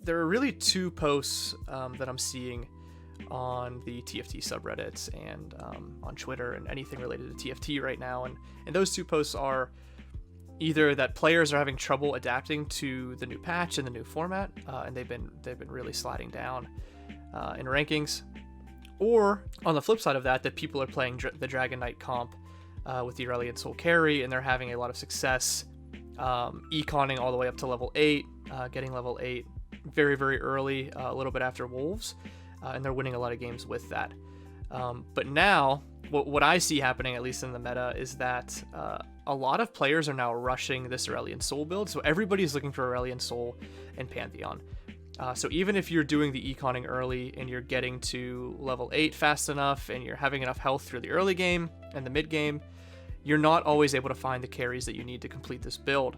there are really two posts that I'm seeing on the TFT subreddits and on Twitter and anything related to TFT right now, and those two posts are either that players are having trouble adapting to the new patch and the new format, and they've been really sliding down in rankings, or on the flip side of that, that people are playing the Dragon Knight comp with the Aurelion Sol carry, and they're having a lot of success econing all the way up to level 8, getting level 8 very, very early, a little bit after Wolves, and they're winning a lot of games with that. But now, what I see happening, at least in the meta, is that a lot of players are now rushing this Aurelion Sol build, so everybody's looking for Aurelion Sol and Pantheon. So even if you're doing the econing early and you're getting to level 8 fast enough and you're having enough health through the early game and the mid game, you're not always able to find the carries that you need to complete this build.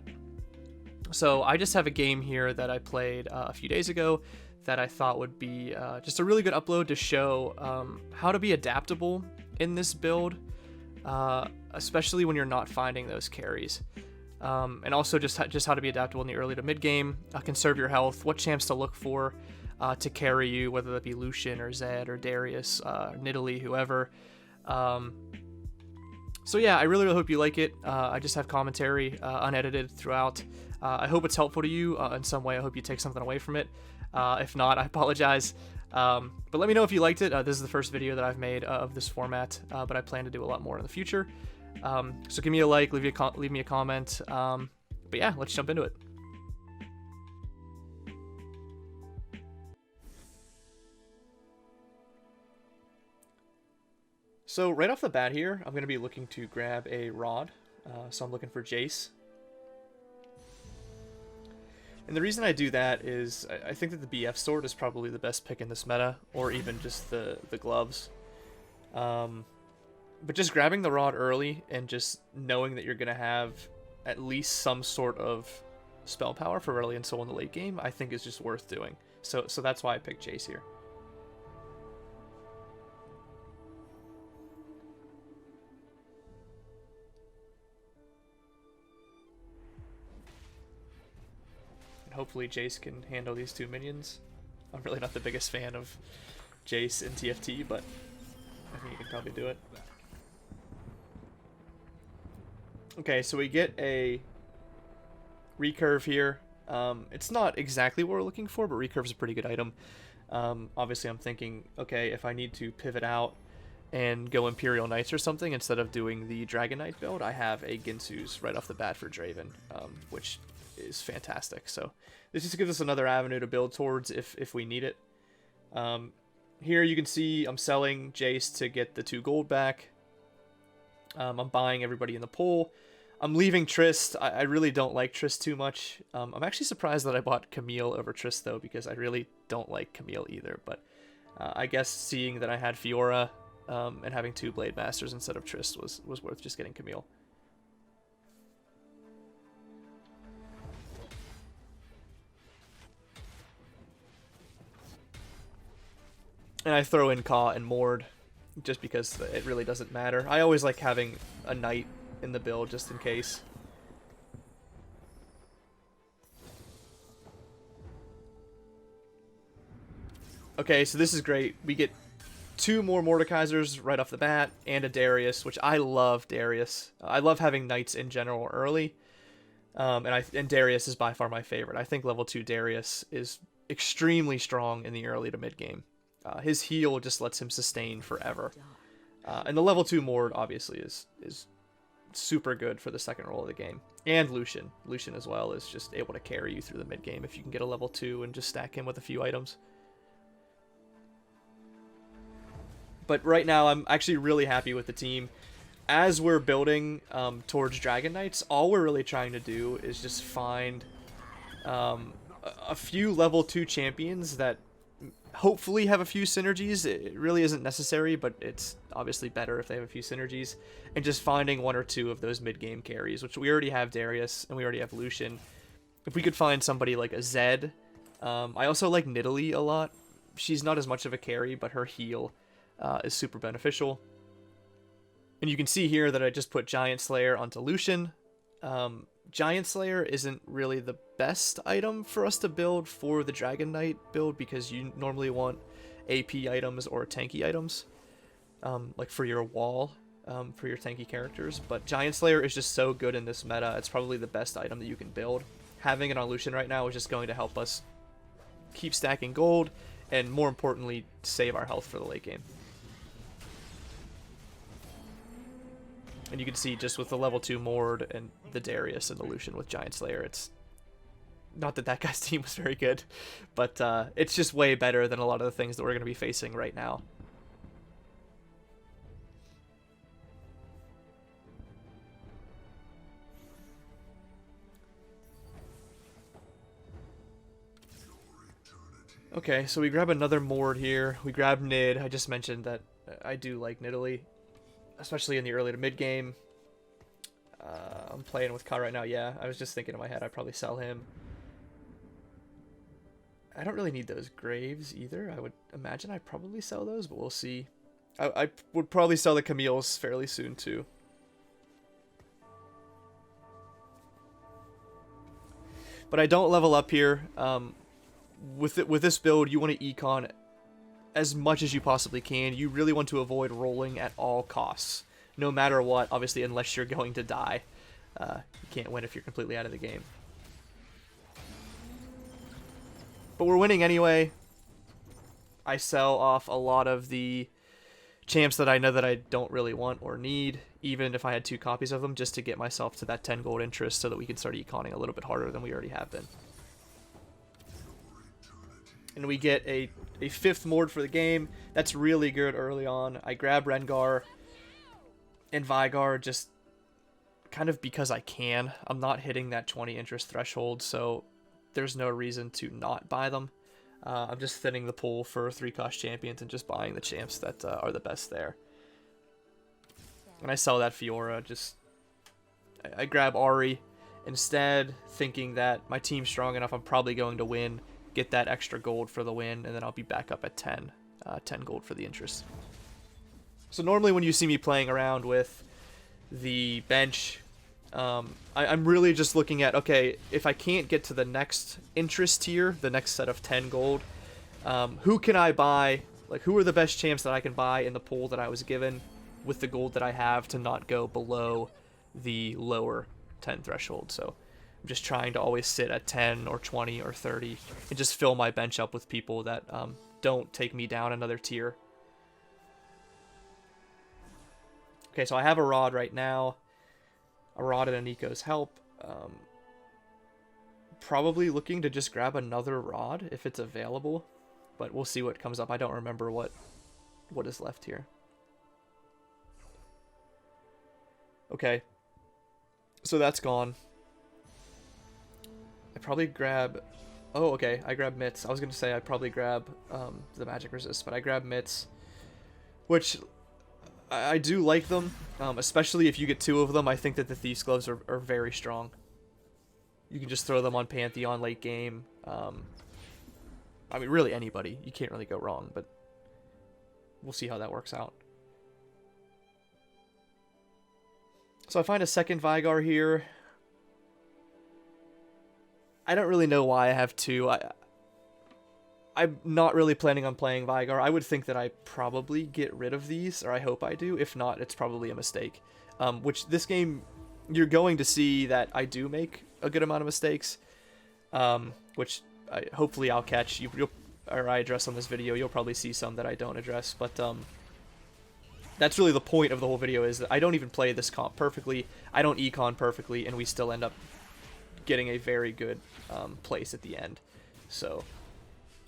So I just have a game here that I played a few days ago that I thought would be just a really good upload to show how to be adaptable in this build, especially when you're not finding those carries. And also just how to be adaptable in the early to mid game, conserve your health, what champs to look for to carry you, whether that be Lucian or Zed or Darius, Nidalee, whoever. So yeah, I really hope you like it. I just have commentary unedited throughout. I hope it's helpful to you in some way. I hope you take something away from it. If not, I apologize. But let me know if you liked it. This is the first video that I've made of this format, but I plan to do a lot more in the future. So give me a like, leave me a comment. But yeah, let's jump into it. So right off the bat here, I'm going to be looking to grab a rod. So I'm looking for Jace. And the reason I do that is I think that the BF sword is probably the best pick in this meta, or even just the gloves. But just grabbing the rod early and just knowing that you're going to have at least some sort of spell power for Aurelion Sol in the late game, I think is just worth doing. So that's why I picked Jace here. Hopefully Jace can handle these two minions. I'm really not the biggest fan of Jace in TFT, but I think he can probably do it. Okay, so we get a recurve here. It's not exactly what we're looking for, but recurve is a pretty good item. Obviously I'm thinking, okay, if I need to pivot out and go Imperial Knights or something instead of doing the Dragon Knight build, I have a Ginsu's right off the bat for Draven, which is fantastic. So this just gives us another avenue to build towards if we need it. Here you can see I'm selling Jace to get the 2 gold back. I'm buying everybody in the pool. I'm leaving Trist. I really don't like Trist too much. I'm actually surprised that I bought Camille over Trist though, because I really don't like Camille either. But I guess seeing that I had Fiora and having 2 Blade Masters instead of Trist was worth just getting Camille. And I throw in Ka and Morde, just because it really doesn't matter. I always like having a knight in the build, just in case. Okay, so this is great. We get 2 more Mordekaisers right off the bat, and a Darius, which I love Darius. I love having knights in general early. And Darius is by far my favorite. I think level 2 Darius is extremely strong in the early to mid game. His heal just lets him sustain forever. And the level 2 Morde obviously is super good for the second role of the game. And Lucian. Lucian as well is just able to carry you through the mid game if you can get a level 2 and just stack him with a few items. But right now I'm actually really happy with the team. As we're building towards Dragon Knights, all we're really trying to do is just find a few level 2 champions that hopefully have a few synergies. It really isn't necessary, but it's obviously better if they have a few synergies. And just finding 1 or 2 of those mid-game carries, which we already have Darius, and we already have Lucian. If we could find somebody like a Zed. I also like Nidalee a lot. She's not as much of a carry, but her heal is super beneficial. And you can see here that I just put Giant Slayer onto Lucian. Giant Slayer isn't really the best item for us to build for the Dragon Knight build, because you normally want AP items or tanky items, like for your wall, for your tanky characters. But Giant Slayer is just so good in this meta. It's probably the best item that you can build. Having it on Lucian right now is just going to help us keep stacking gold, and more importantly, save our health for the late game. And you can see just with the level 2 Morde and the Darius and the Lucian with Giant Slayer, it's not that that guy's team was very good, but it's just way better than a lot of the things that we're going to be facing right now. Okay, so we grab another Morde here. We grab Nid. I just mentioned that I do like Nidalee, especially in the early to mid game. I'm playing with Kayle right now. Yeah, I was just thinking in my head I'd probably sell him. I don't really need those Graves either. I would imagine I'd probably sell those, but we'll see. I would probably sell the Camille's fairly soon too. But I don't level up here. With this build, you want to econ as much as you possibly can. You really want to avoid rolling at all costs, no matter what, obviously, unless you're going to die. You can't win if you're completely out of the game. But we're winning anyway. I sell off a lot of the champs that I know that I don't really want or need, even if I had 2 copies of them, just to get myself to that 10 gold interest so that we can start econing a little bit harder than we already have been. And we get a 5th Morde for the game. That's really good early on. I grab Rengar and Veigar just kind of because I can. I'm not hitting that 20 interest threshold, so there's no reason to not buy them. I'm just thinning the pool for 3-cost champions and just buying the champs that are the best there. And I sell that Fiora. I grab Ahri instead, thinking that my team's strong enough, I'm probably going to win, get that extra gold for the win, and then I'll be back up at 10 gold for the interest. So normally when you see me playing around with the bench, I'm really just looking at, okay, if I can't get to the next interest tier, the next set of 10 gold, who can I buy? Like, who are the best champs that I can buy in the pool that I was given with the gold that I have to not go below the lower 10 threshold? So I'm just trying to always sit at 10 or 20 or 30 and just fill my bench up with people that don't take me down another tier. Okay, so I have a Rod right now. A Rod and a Nico's help. Probably looking to just grab another Rod if it's available, but we'll see what comes up. I don't remember what is left here. Okay, so that's gone. I probably grab... Oh, okay, I grab Mitts. I was going to say I probably grab the Magic Resist, but I grab Mitts, which I do like them, especially if you get 2 of them. I think that the Thief's Gloves are very strong. You can just throw them on Pantheon late game. I mean, really anybody. You can't really go wrong, but we'll see how that works out. So I find a second Veigar here. I don't really know why I have 2. I'm not really planning on playing Veigar. I would think that I probably get rid of these, or I hope I do. If not, it's probably a mistake. Which this game, you're going to see that I do make a good amount of mistakes, which hopefully I'll catch. Or I address on this video. You'll probably see some that I don't address, but that's really the point of the whole video, is that I don't even play this comp perfectly. I don't econ perfectly, and we still end up getting a very good place at the end. So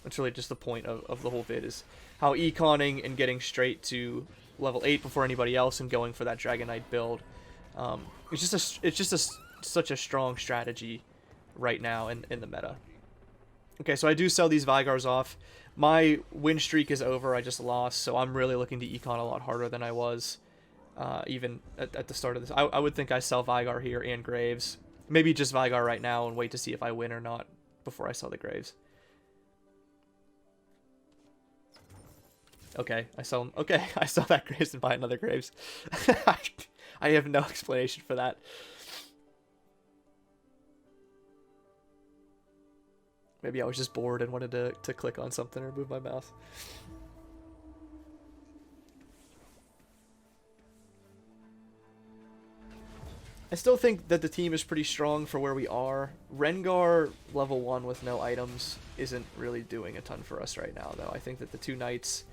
that's really just the point of the whole vid, is how econing and getting straight to level 8 before anybody else and going for that Dragon Knight build. It's just such a strong strategy right now in the meta. Okay, so I do sell these Veigars off. My win streak is over. I just lost, so I'm really looking to econ a lot harder than I was even at the start of this. I would think I sell Veigar here and Graves. Maybe just Veigar right now and wait to see if I win or not before I sell the Graves. Okay, I sell that Graves and buy another Graves. I have no explanation for that. Maybe I was just bored and wanted to click on something or move my mouse. I still think that the team is pretty strong for where we are. Rengar level 1 with no items isn't really doing a ton for us right now, though. I think that the 2 knights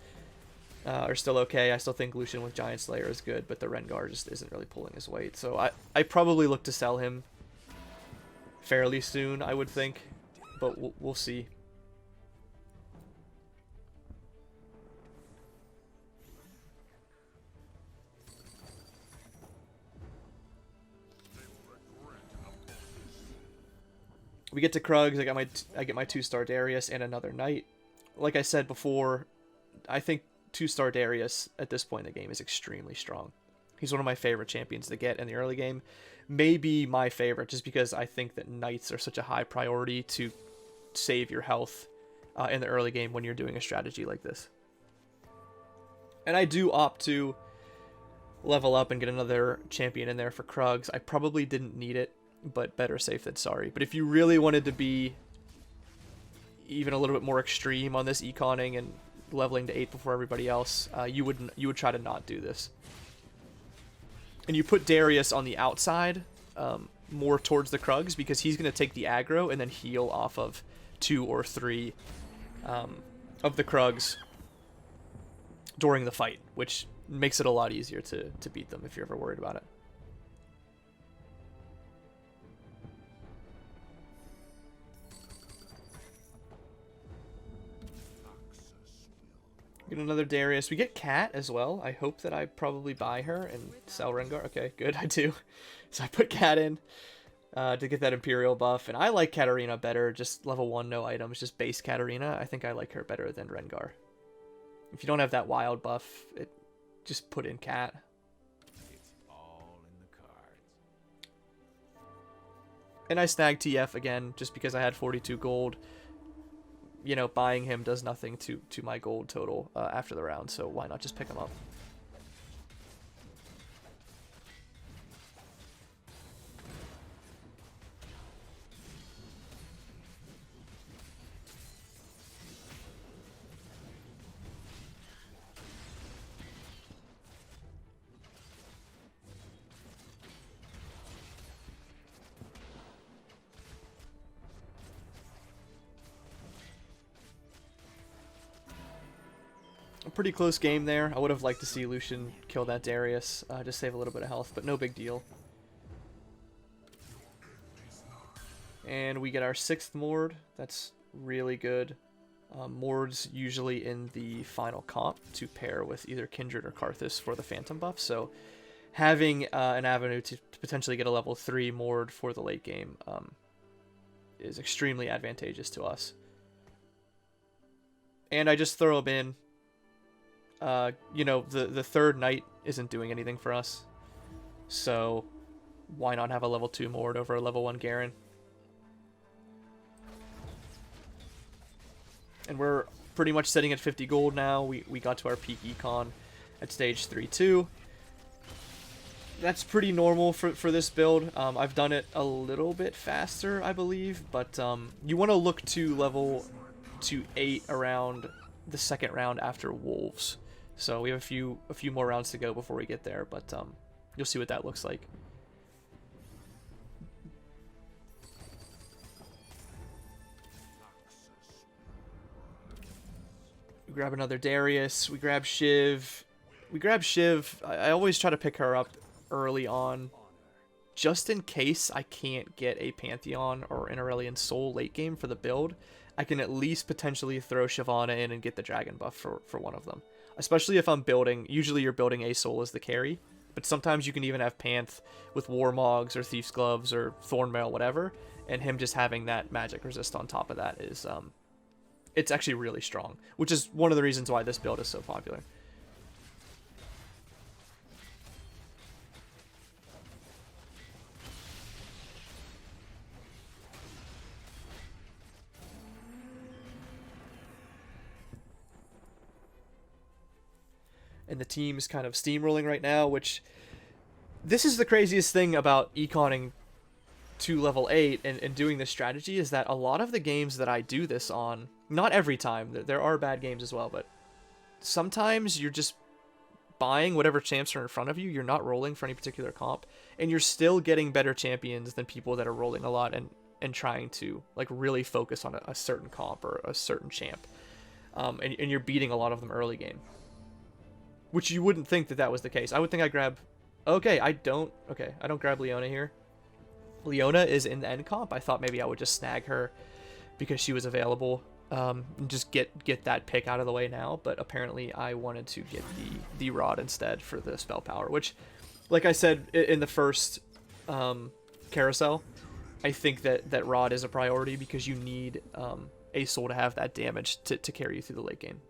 are still okay. I still think Lucian with Giant Slayer is good, but the Rengar just isn't really pulling his weight. So I probably look to sell him fairly soon, I would think, but we'll see. We get to Krugs. I get my 2-star Darius and another knight. Like I said before, I think 2-star Darius at this point in the game is extremely strong. He's one of my favorite champions to get in the early game. Maybe my favorite, just because I think that knights are such a high priority to save your health in the early game when you're doing a strategy like this. And I do opt to level up and get another champion in there for Krugs. I probably didn't need it, but better safe than sorry. But if you really wanted to be even a little bit more extreme on this econing and leveling to 8 before everybody else, you would try to not do this. And you put Darius on the outside, more towards the Krugs, because he's going to take the aggro and then heal off of 2 or 3 of the Krugs during the fight, which makes it a lot easier to beat them if you're ever worried about it. Get another Darius. We get Cat as well. I hope that I probably buy her and sell Rengar. Okay, good, I do. So I put Cat in to get that Imperial buff. And I like Katarina better. Just level 1, no items. Just base Katarina. I think I like her better than Rengar. If you don't have that wild buff, just put in Cat. It's all in the cards. And I snagged TF again just because I had 42 gold. You know, buying him does nothing to my gold total after the round, so why not just pick him up? A pretty close game there. I would have liked to see Lucian kill that Darius, just save a little bit of health, but no big deal. And we get our 6th Morde. That's really good. Morde's usually in the final comp to pair with either Kindred or Karthus for the Phantom buff, so having an avenue to potentially get a level 3 Morde for the late game is extremely advantageous to us. And I just throw him in. You know, the 3rd knight isn't doing anything for us, so why not have a level 2 Morde over a level 1 Garen? And we're pretty much sitting at 50 gold now. We got to our peak econ at stage 3-2. That's pretty normal for this build. I've done it a little bit faster, I believe, but you want to look to level to 8 around the 2nd round after Wolves. So we have a few more rounds to go before we get there, but you'll see what that looks like. We grab another Darius. We grab Shiv. I always try to pick her up early on, just in case I can't get a Pantheon or an Aurelion Sol late game for the build. I can at least potentially throw Shyvana in and get the dragon buff for one of them. Especially if I'm building, usually you're building a Sol as the carry, but sometimes you can even have Panth with Warmogs or Thief's Gloves or Thornmail, whatever, and him just having that magic resist on top of that is, it's actually really strong, which is one of the reasons why this build is so popular. And the team's kind of steamrolling right now, which this is the craziest thing about econing to level 8 and doing this strategy is that a lot of the games that I do this on, not every time, there are bad games as well, but sometimes you're just buying whatever champs are in front of you, you're not rolling for any particular comp, and you're still getting better champions than people that are rolling a lot and trying to like really focus on a certain comp or a certain champ. And you're beating a lot of them early game. Which you wouldn't think that was the case. I would think I grab... Okay, I don't grab Leona here. Leona is in the end comp. I thought maybe I would just snag her because she was available. And just get that pick out of the way now. But apparently I wanted to get the Rod instead for the spell power. Which, like I said in the first carousel, I think that Rod is a priority because you need a soul to have that damage to carry you through the late game.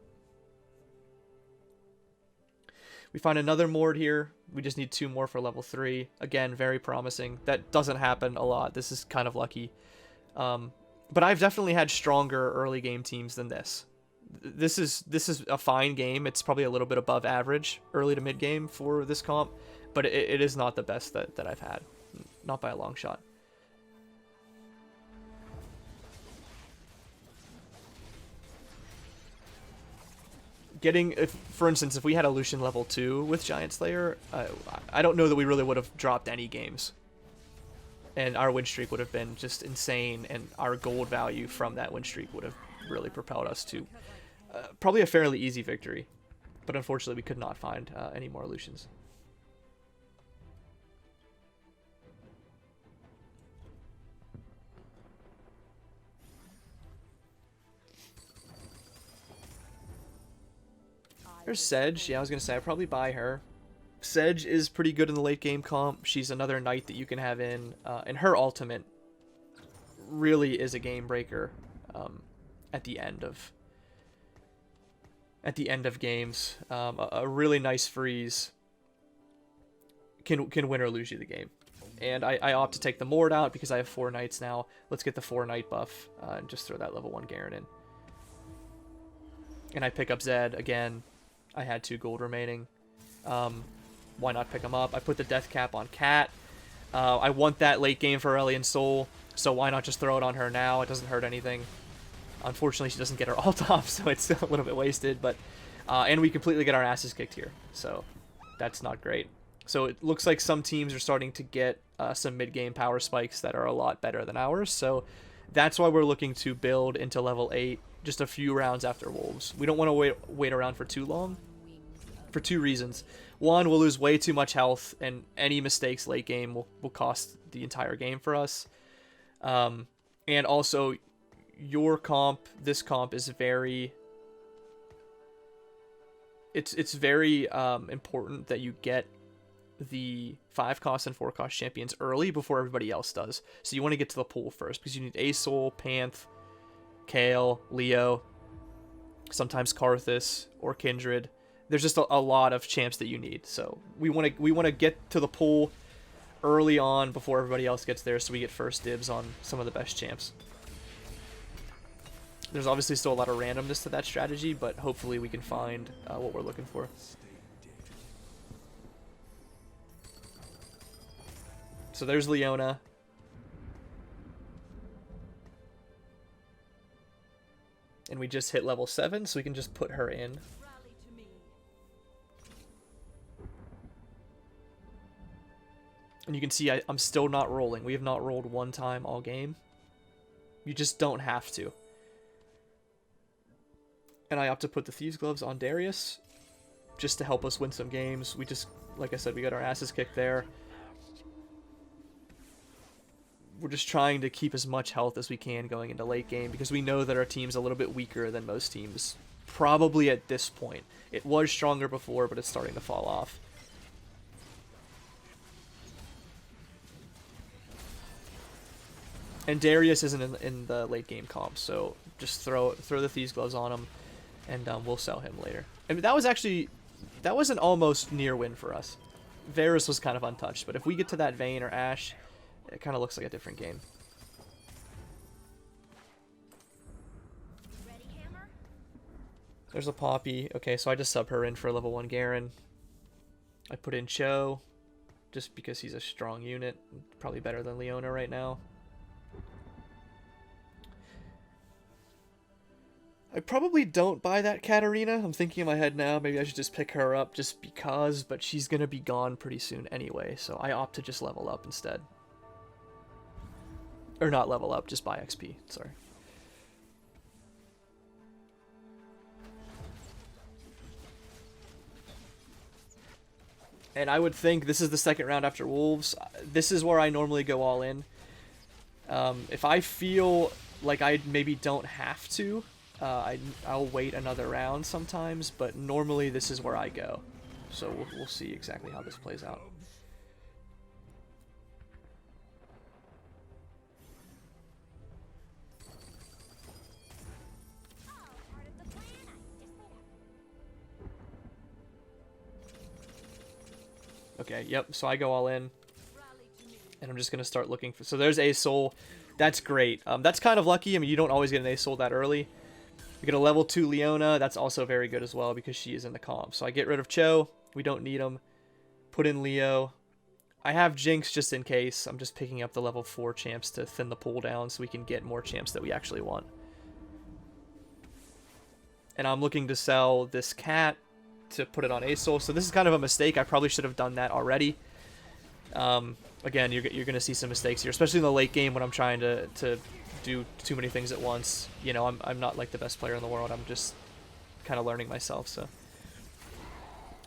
We find another Morde here. We just need 2 more for level 3. Again, very promising. That doesn't happen a lot. This is kind of lucky. But I've definitely had stronger early game teams than this. This is a fine game. It's probably a little bit above average early to mid game for this comp, but it is not the best that I've had. Not by a long shot. For instance, if we had a Lucian level 2 with Giant Slayer, I don't know that we really would have dropped any games. And our win streak would have been just insane, and our gold value from that win streak would have really propelled us to probably a fairly easy victory. But unfortunately, we could not find any more Lucians. There's Sedge. Yeah, I was going to say, I'd probably buy her. Sedge is pretty good in the late game comp. She's another knight that you can have in. And her ultimate really is a game breaker at the end of games. A really nice freeze can win or lose you the game. And I opt to take the Morde out because I have 4 knights now. Let's get the 4 knight buff and just throw that level 1 Garen in. And I pick up Zed again. I had 2 gold remaining. Why not pick them up? I put the death cap on Cat. I want that late game for Aurelion Sol, so why not just throw it on her now? It doesn't hurt anything. Unfortunately, she doesn't get her ult off, so it's still a little bit wasted. But and we completely get our asses kicked here, so that's not great. So it looks like some teams are starting to get some mid-game power spikes that are a lot better than ours. So that's why we're looking to build into level 8 just a few rounds after Wolves. We don't want to wait around for too long for 2 reasons. One, we'll lose way too much health, and any mistakes late game will cost the entire game for us. And also, this comp is very... It's very important that you get the 5 cost and 4 cost champions early before everybody else does. So you want to get to the pool first, because you need Asol, Panth, Kayle, Leo, sometimes Karthus or Kindred. There's just a lot of champs that you need. So we want to get to the pool early on before everybody else gets there, so we get first dibs on some of the best champs. There's obviously still a lot of randomness to that strategy, but hopefully we can find what we're looking for. So there's Leona. And we just hit level 7, so we can just put her in. And you can see I'm still not rolling. We have not rolled 1 time all game. You just don't have to. And I opt to put the Thieves' Gloves on Darius just to help us win some games. We just, like I said, we got our asses kicked there. We're just trying to keep as much health as we can going into late game because we know that our team's a little bit weaker than most teams, probably at this point. It was stronger before, but it's starting to fall off. And Darius isn't in the late game comp, so just throw the Thieves' Gloves on him, and we'll sell him later. And that was an almost near win for us. Varus was kind of untouched, but if we get to that Vayne or Ashe, it kind of looks like a different game. There's a Poppy. Okay, so I just sub her in for a level 1 Garen. I put in Cho. just because he's a strong unit, probably better than Leona right now. I probably don't buy that Katarina. I'm thinking in my head now, maybe I should just pick her up just because, but she's gonna be gone pretty soon anyway, so I opt to just level up instead. Or not level up, just buy XP, sorry. And I would think this is the second round after Wolves. This is where I normally go all in. If I feel like I maybe don't have to, I'll wait another round sometimes, but normally this is where I go. So we'll see exactly how this plays out. Okay, yep, so I go all in. And I'm just going to start looking for... So there's a soul. That's great. That's kind of lucky. I mean, you don't always get an A soul that early. We get a level 2 Leona. That's also very good as well because she is in the comp. So I get rid of Cho. We don't need him. Put in Leo. I have Jinx just in case. I'm just picking up the level 4 champs to thin the pool down so we can get more champs that we actually want. And I'm looking to sell this cat to put it on A soul. So this is kind of a mistake. I probably should have done that already. Again, you're going to see some mistakes here, especially in the late game when I'm trying to do too many things at once. You know, I'm not like the best player in the world. I'm just kind of learning myself. So,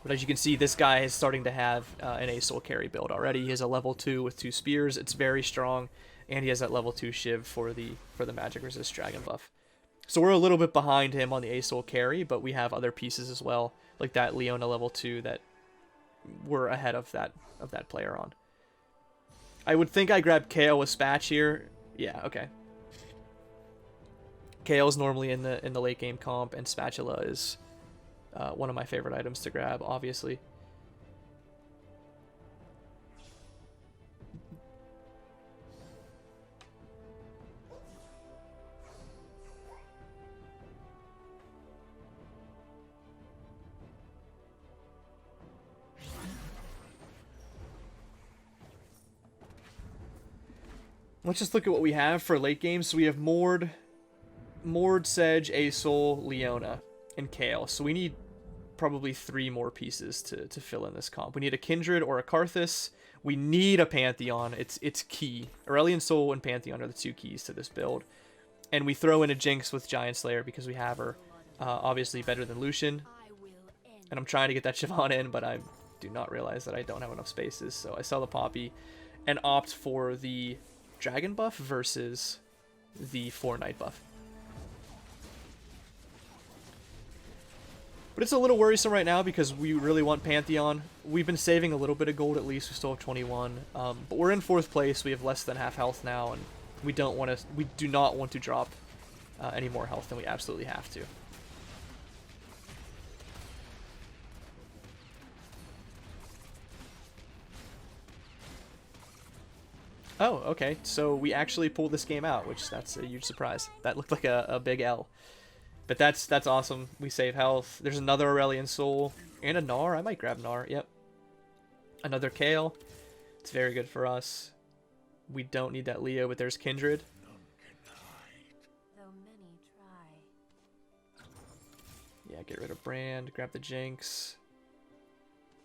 but as you can see, this guy is starting to have an A soul carry build already. He has a level 2 with 2 spears. It's very strong, and he has that level 2 shiv for the magic resist dragon buff. So we're a little bit behind him on the A soul carry, but we have other pieces as well, like that Leona level 2 that we're ahead of that player on. I would think I grab Kayle with Spatch here. Yeah, okay. Kayle's normally in the late game comp, and Spatula is one of my favorite items to grab, obviously. Let's just look at what we have for late game. So we have Morde, Sedge, A soul, Leona, and Kayle. So we need probably 3 more pieces to fill in this comp. We need a Kindred or a Karthus. We need a Pantheon. It's key. Aurelion Sol and Pantheon are the 2 keys to this build. And we throw in a Jinx with Giant Slayer because we have her. Obviously better than Lucian. And I'm trying to get that Siobhan in, but I do not realize that I don't have enough spaces. So I sell the Poppy and opt for the Dragon buff versus the 4 Knight buff. But it's a little worrisome right now because we really want Pantheon. We've been saving a little bit of gold at least. We still have 21. But we're in 4th place. We have less than half health now, and we do not want to drop any more health than we absolutely have to. Oh, okay. So we actually pulled this game out, which that's a huge surprise. That looked like a big L. But that's awesome. We save health. There's another Aurelion Sol and a Gnar. I might grab Gnar. Yep. Another Kayle. It's very good for us. We don't need that Leo, but there's Kindred. Yeah, get rid of Brand. Grab the Jinx.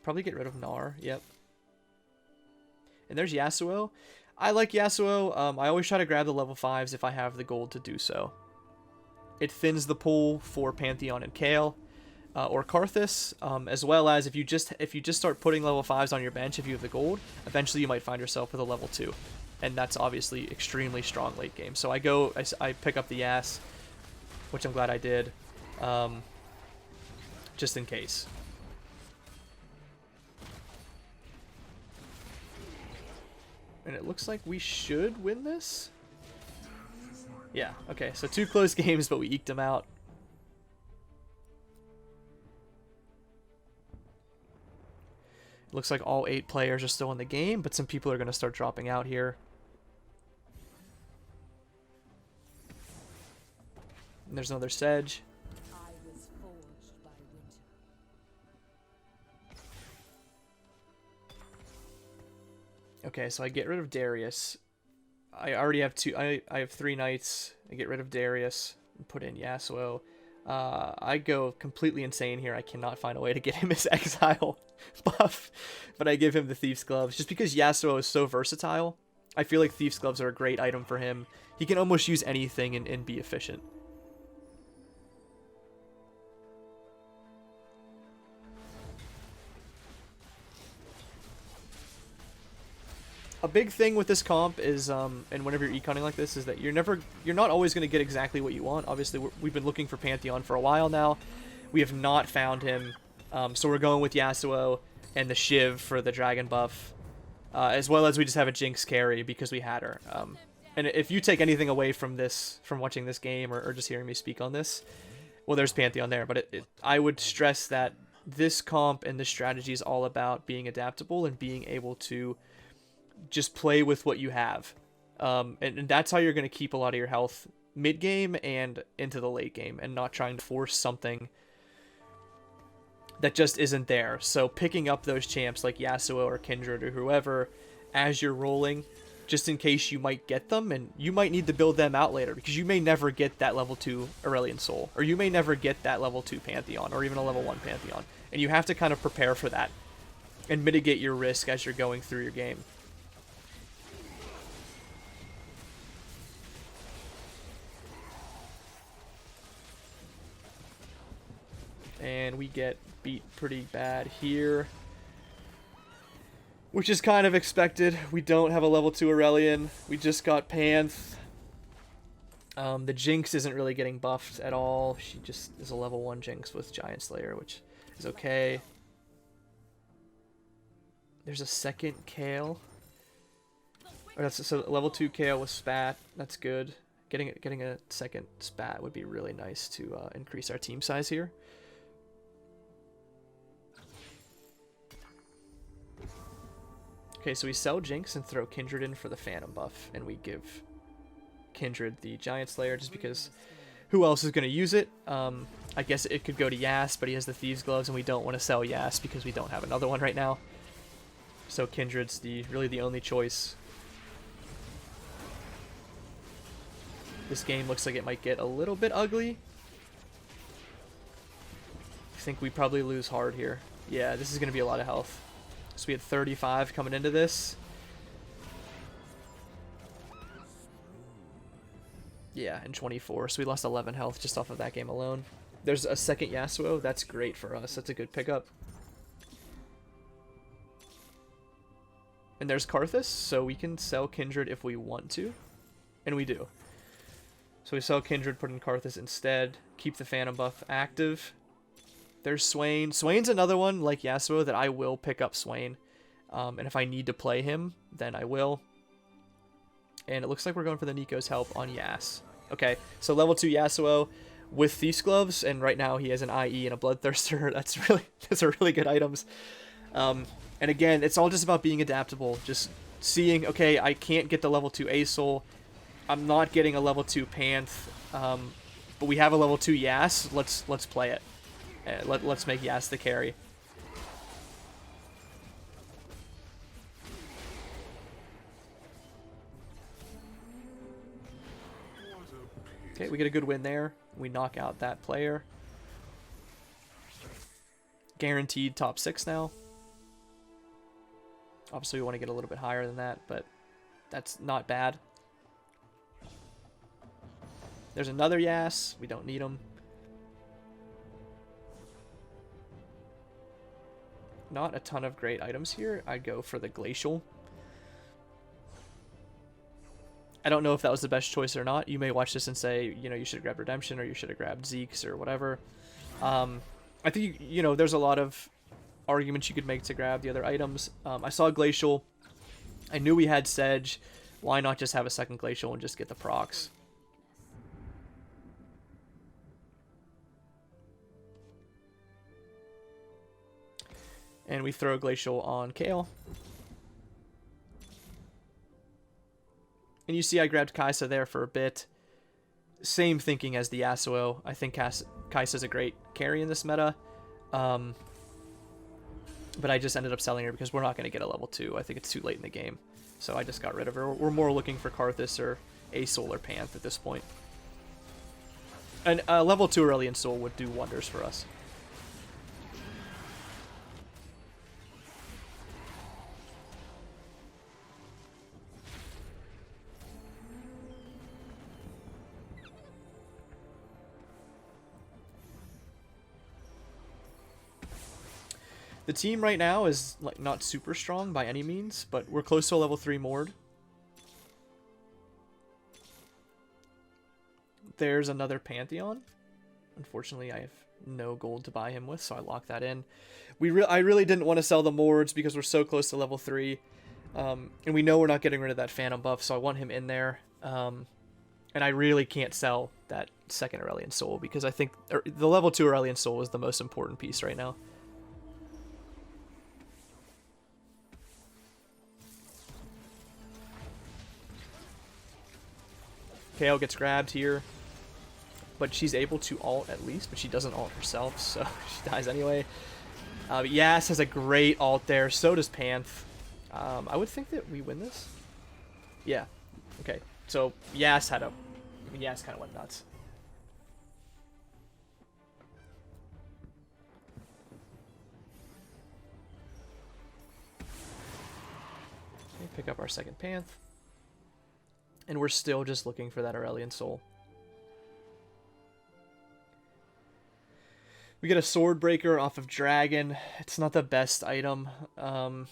Probably get rid of Gnar. Yep. And there's Yasuo. I like Yasuo. I always try to grab the level 5s if I have the gold to do so. It thins the pool for Pantheon and Kayle, or Karthus, as well as if you just start putting level 5s on your bench if you have the gold, eventually you might find yourself with a level 2, and that's obviously extremely strong late game. So I pick up the Yas, which I'm glad I did, just in case. And it looks like we should win this. Yeah, okay, so 2 close games, but we eked them out. It looks like all 8 players are still in the game, but some people are going to start dropping out here. And there's another Sedge. Okay, so I get rid of Darius. I already have two. I have 3 knights. I get rid of Darius and put in Yasuo. I go completely insane here. I cannot find a way to get him his exile buff, but I give him the Thief's Gloves just because Yasuo is so versatile. I feel like Thief's Gloves are a great item for him. He can almost use anything and be efficient. A big thing with this comp is, and whenever you're econing like this, is that you're not always going to get exactly what you want. Obviously, we've been looking for Pantheon for a while now. We have not found him, so we're going with Yasuo and the Shiv for the dragon buff, as well as we just have a Jinx carry because we had her. And if you take anything away from this, from watching this game or just hearing me speak on this, well, there's Pantheon there. But I would stress that this comp and this strategy is all about being adaptable and being able to just play with what you have. And that's how you're going to keep a lot of your health mid-game and into the late game, and not trying to force something that just isn't there. So picking up those champs like Yasuo or Kindred or whoever as you're rolling, just in case you might get them, and you might need to build them out later, because you may never get that level 2 Aurelion Sol, or you may never get that level 2 Pantheon, or even a level 1 Pantheon. And you have to kind of prepare for that and mitigate your risk as you're going through your game. And we get beat pretty bad here, which is kind of expected. We don't have a level 2 Aurelion. We just got Panth. The Jinx isn't really getting buffed at all. She just is a level 1 Jinx with Giant Slayer, which is okay. There's a second Kayle. So level 2 Kayle with Spat. That's good. Getting a second Spat would be really nice to increase our team size here. Okay, so we sell Jinx and throw Kindred in for the Phantom buff, and we give Kindred the Giant Slayer just because who else is going to use it? I guess it could go to Yas, but he has the Thieves' Gloves, and we don't want to sell Yas because we don't have another one right now. So Kindred's really the only choice. This game looks like it might get a little bit ugly. I think we probably lose hard here. Yeah, this is going to be a lot of health. So we had 35 coming into this. Yeah, and 24. So we lost 11 health just off of that game alone. There's a second Yasuo. That's great for us. That's a good pickup. And there's Karthus, so we can sell Kindred if we want to. And we do. So we sell Kindred, put in Karthus instead. Keep the Phantom buff active. There's Swain. Swain's another one, like Yasuo, that I will pick up Swain. And if I need to play him, then I will. And it looks like we're going for the Nico's help on Yas. Okay, so level 2 Yasuo with Thief's Gloves, and right now he has an IE and a Bloodthirster. Those are really good items. And again, it's all just about being adaptable. Just seeing, okay, I can't get the level 2 Asol. I'm not getting a level 2 Panth. But we have a level 2 Yas. Let's play it. Let's make Yas the carry. Okay, we get a good win there. We knock out that player. Guaranteed top 6 now. Obviously, we want to get a little bit higher than that, but that's not bad. There's another Yas. We don't need him. Not a ton of great items here. I'd go for the Glacial. I don't know if that was the best choice or not. You may watch this and say, you know, you should have grabbed Redemption or you should have grabbed Zeke's or whatever. I think, you know, there's a lot of arguments you could make to grab the other items. I saw Glacial. I knew we had Sedge. Why not just have a second Glacial and just get the procs? And we throw Glacial on Kayle. And you see I grabbed Kai'Sa there for a bit. Same thinking as the Yasuo. I think Kai'Sa's a great carry in this meta. But I just ended up selling her because we're not going to get a level 2. I think it's too late in the game. So I just got rid of her. We're more looking for Karthus or a Solar Panth at this point. And level 2 Aurelion Sol would do wonders for us. The team right now is like not super strong by any means, but we're close to a level 3 Morde. There's another Pantheon. Unfortunately, I have no gold to buy him with, so I locked that in. I really didn't want to sell the Mords because we're so close to level 3. And we know we're not getting rid of that Phantom buff, so I want him in there. And I really can't sell that second Aurelion Sol because I think the level 2 Aurelion Sol is the most important piece right now. Kayle gets grabbed here, but she's able to ult at least, but she doesn't ult herself, so she dies anyway. Yas has a great ult there, so does Panth. I would think that we win this. Yeah, okay, so Yas kind of went nuts. Okay, pick up our second Panth. And we're still just looking for that Aurelion Sol. We get a Sword Breaker off of Dragon. It's not the best item. I'm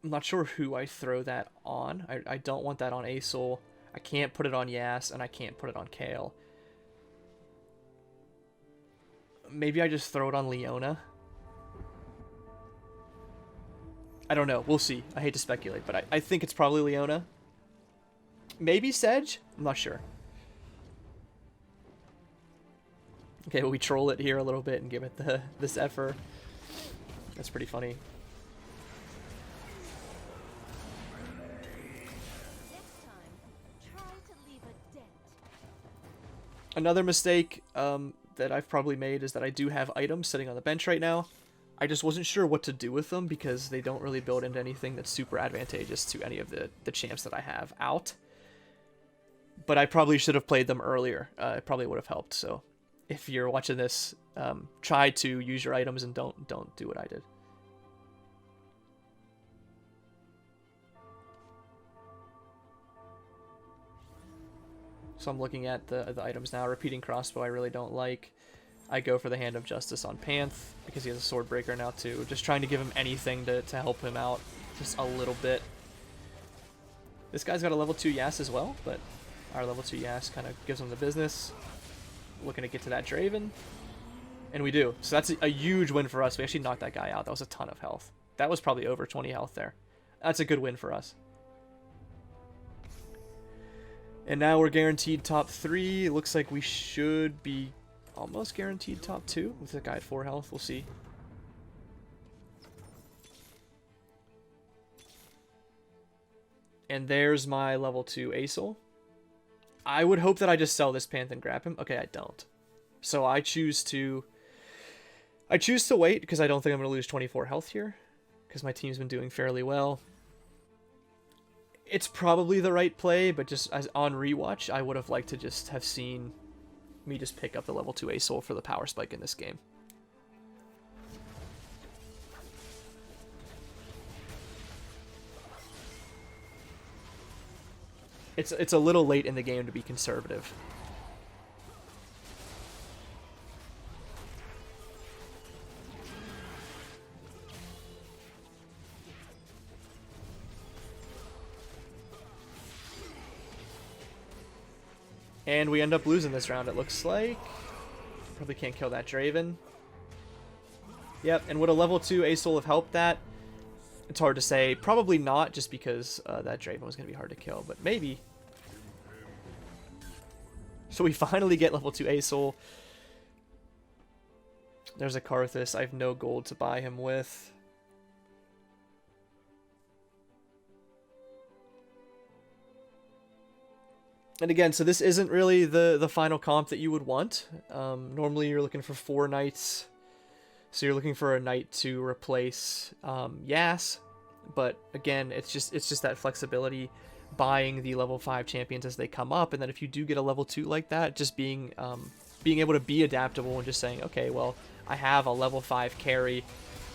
not sure who I throw that on. I don't want that on Asol. I can't put it on Yas, and I can't put it on Kayle. Maybe I just throw it on Leona. I don't know. We'll see. I hate to speculate, but I think it's probably Leona. Maybe Sej? I'm not sure. Okay, well, we troll it here a little bit and give it the Zephyr. That's pretty funny. Another mistake that I've probably made is that I do have items sitting on the bench right now. I just wasn't sure what to do with them because they don't really build into anything that's super advantageous to any of the champs that I have out. But I probably should have played them earlier. It probably would have helped. So if you're watching this, try to use your items and don't do what I did. So I'm looking at the items now. Repeating Crossbow I really don't like. I go for the Hand of Justice on Panth because he has a Sword Breaker now too. Just trying to give him anything to help him out just a little bit. This guy's got a level 2 Yas as well, but our level 2 Yas kind of gives him the business. Looking to get to that Draven. And we do. So that's a huge win for us. We actually knocked that guy out. That was a ton of health. That was probably over 20 health there. That's a good win for us. And now we're guaranteed top 3. It looks like we should be almost guaranteed top 2 with the guy at 4 health. We'll see. And there's my level 2 Asol. I would hope that I just sell this Panth and grab him. Okay, I don't. So I choose to wait because I don't think I'm going to lose 24 health here because my team's been doing fairly well. It's probably the right play, but just as on rewatch, I would have liked to just have seen me just pick up the level 2 Asol for the power spike in this game. It's a little late in the game to be conservative. And we end up losing this round, it looks like. Probably can't kill that Draven. Yep, and would a level 2 Asol have helped that? It's hard to say. Probably not, just because that Draven was going to be hard to kill, but maybe. So we finally get level 2 Asol. There's a Karthus. I have no gold to buy him with. And again, so this isn't really the final comp that you would want. Normally you're looking for 4 knights. So you're looking for a knight to replace Yas. But again, it's just that flexibility, buying the level 5 champions as they come up, and then if you do get a level 2 like that, just being able to be adaptable and just saying, okay, well, I have a level 5 carry,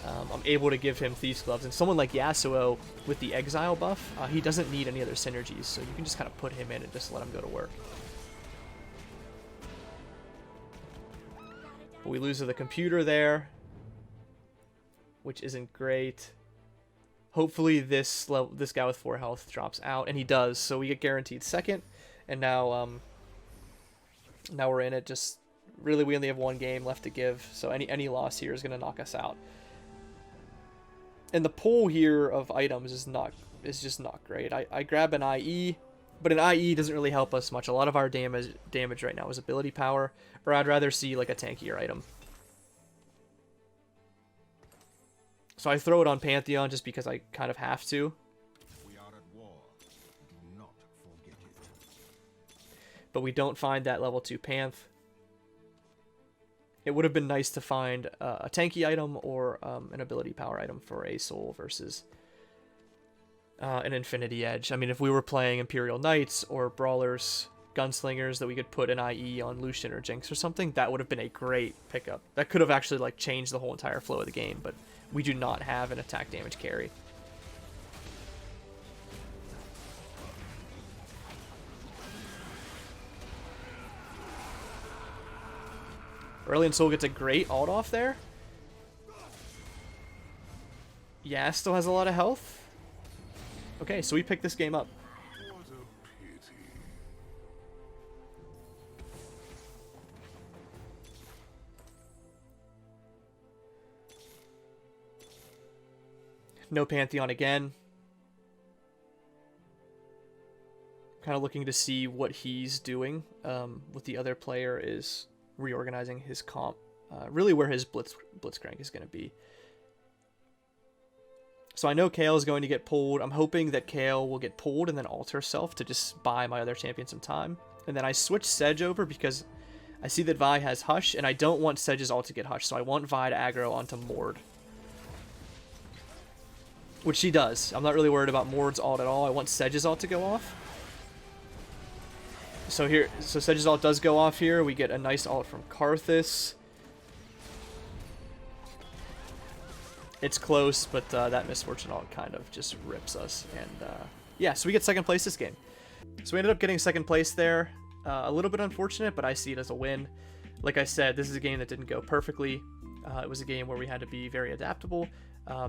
I'm able to give him Thieves Gloves, and someone like Yasuo with the Exile buff, he doesn't need any other synergies, so you can just kind of put him in and just let him go to work. But we lose to the computer there, which isn't great. Hopefully this guy with 4 health drops out, and he does, so we get guaranteed second, and now we're in it. Just really, we only have 1 game left to give, so any loss here is going to knock us out. And the pool here of items is just not great. I grab an IE, but an IE doesn't really help us much. A lot of our damage right now is ability power, or I'd rather see like a tankier item. So I throw it on Pantheon just because I kind of have to. We are at war. Do not forget it. But we don't find that level 2 Panth. It would have been nice to find a tanky item or an ability power item for a soul versus an Infinity Edge. I mean, if we were playing Imperial Knights or Brawlers, Gunslingers that we could put an IE on Lucian or Jinx or something, that would have been a great pickup. That could have actually like changed the whole entire flow of the game, but we do not have an attack damage carry. Aurelion Sol gets a great ult off there. Yeah, still has a lot of health. Okay, so we picked this game up. What a pity. No Pantheon again. Kind of looking to see what he's doing. What the other player is reorganizing his comp. Really where his Blitzcrank is going to be. So I know Kayle is going to get pulled. I'm hoping that Kayle will get pulled and then ult herself to just buy my other champion some time. And then I switch Sedge over because I see that Vi has Hush, and I don't want Sedge's ult to get Hush, so I want Vi to aggro onto Morde. Which she does. I'm not really worried about Morde's ult at all. I want Sedge's ult to go off. So Sedge's ult does go off here. We get a nice ult from Karthus. It's close, but that Misfortune ult kind of just rips us. And yeah, so we get second place this game. So we ended up getting second place there. A little bit unfortunate, but I see it as a win. Like I said, this is a game that didn't go perfectly. It was a game where we had to be very adaptable,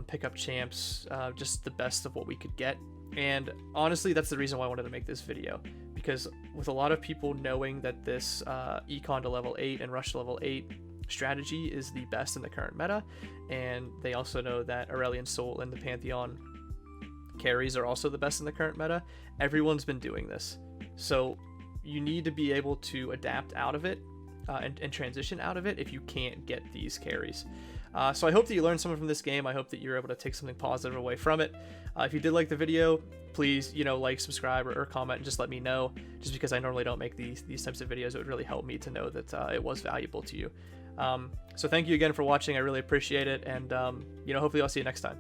pick up champs, just the best of what we could get. And honestly, that's the reason why I wanted to make this video, because with a lot of people knowing that this Econ to level 8 and Rush to level 8 strategy is the best in the current meta, and they also know that Aurelion Sol and the Pantheon carries are also the best in the current meta, everyone's been doing this. So you need to be able to adapt out of it and transition out of it if you can't get these carries. So I hope that you learned something from this game. I hope that you're able to take something positive away from it. If you did like the video, please, like, subscribe, or comment, and just let me know. Just because I normally don't make these types of videos, it would really help me to know that it was valuable to you. So thank you again for watching. I really appreciate it, and hopefully I'll see you next time.